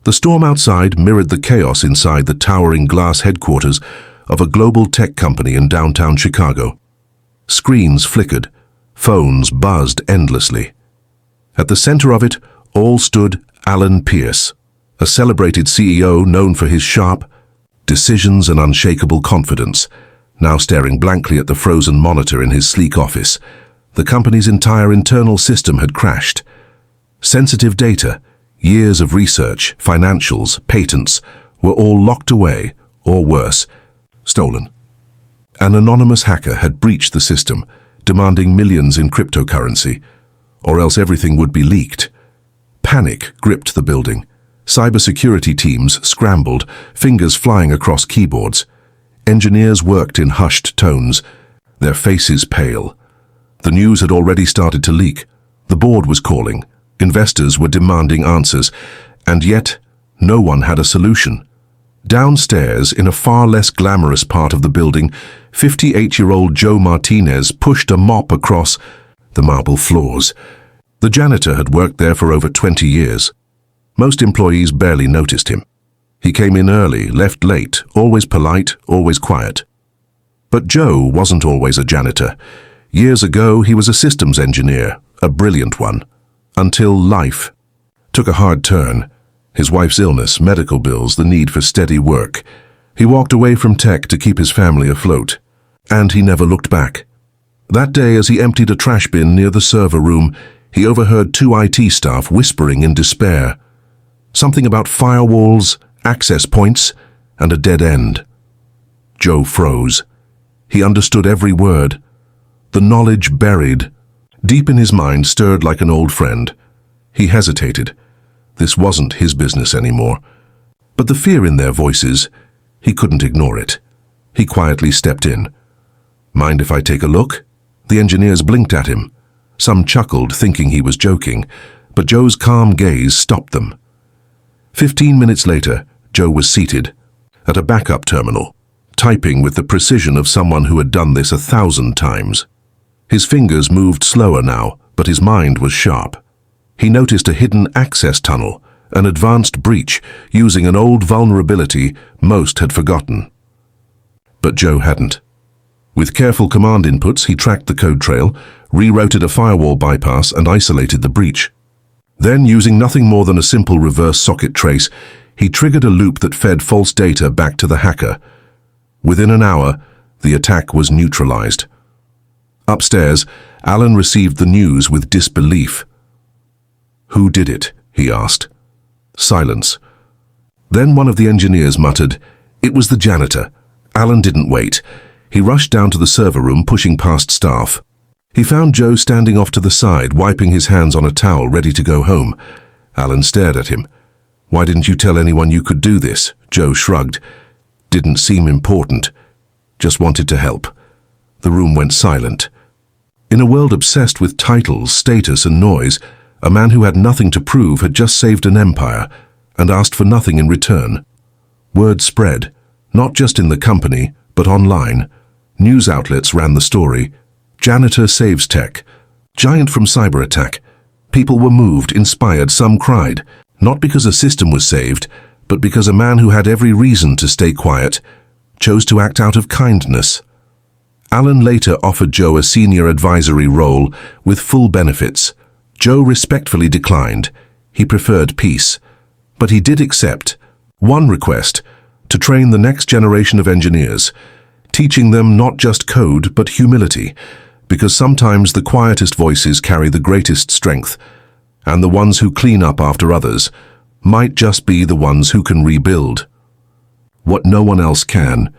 The storm outside mirrored the chaos inside the towering glass headquarters of a global tech company in downtown Chicago. Screens flickered, phones buzzed endlessly. At the center of it all stood Alan Pierce, a celebrated CEO known for his sharp decisions and unshakable confidence, now staring blankly at the frozen monitor in his sleek office. The company's entire internal system had crashed. Sensitive data, years of research, financials, patents, were all locked away, or worse, stolen. An anonymous hacker had breached the system, demanding millions in cryptocurrency, or else everything would be leaked. Panic gripped the building. Cybersecurity teams scrambled, fingers flying across keyboards. Engineers worked in hushed tones, their faces pale. The news had already started to leak. The board was calling. Investors were demanding answers, and yet no one had a solution. Downstairs, in a far less glamorous part of the building, 58-year-old Joe Martinez pushed a mop across the marble floors. The janitor had worked there for over 20 years. Most employees barely noticed him. He came in early, left late, always polite, always quiet. But Joe wasn't always a janitor. Years ago, he was a systems engineer, a brilliant one. Until life took a hard turn. His wife's illness, medical bills, the need for steady work. He walked away from tech to keep his family afloat. And he never looked back. That day, as he emptied a trash bin near the server room, he overheard two IT staff whispering in despair. Something about firewalls, access points, and a dead end. Joe froze. He understood every word. The knowledge buried, deep in his mind, stirred like an old friend. He hesitated. This wasn't his business anymore. But the fear in their voices, he couldn't ignore it. He quietly stepped in. "Mind if I take a look?" The engineers blinked at him. Some chuckled, thinking he was joking, but Joe's calm gaze stopped them. 15 minutes later, Joe was seated at a backup terminal, typing with the precision of someone who had done this 1,000 times. His fingers moved slower now, but his mind was sharp. He noticed a hidden access tunnel, an advanced breach using an old vulnerability most had forgotten. But Joe hadn't. With careful command inputs, he tracked the code trail, rerouted a firewall bypass, and isolated the breach. Then, using nothing more than a simple reverse socket trace, he triggered a loop that fed false data back to the hacker. Within an hour, the attack was neutralized. Upstairs, Alan received the news with disbelief. "Who did it?" he asked. Silence. Then one of the engineers muttered, "It was the janitor." Alan didn't wait. He rushed down to the server room, pushing past staff. He found Joe standing off to the side, wiping his hands on a towel, ready to go home. Alan stared at him. "Why didn't you tell anyone you could do this?" Joe shrugged. "Didn't seem important. Just wanted to help." The room went silent. In a world obsessed with titles, status, and noise, a man who had nothing to prove had just saved an empire and asked for nothing in return. Word spread, not just in the company, but online. News outlets ran the story. Janitor saves tech. Giant from cyberattack. People were moved, inspired, some cried. Not because a system was saved, but because a man who had every reason to stay quiet chose to act out of kindness. Alan later offered Joe a senior advisory role with full benefits. Joe respectfully declined. He preferred peace. But he did accept one request: to train the next generation of engineers, teaching them not just code but humility, because sometimes the quietest voices carry the greatest strength, and the ones who clean up after others might just be the ones who can rebuild what no one else can.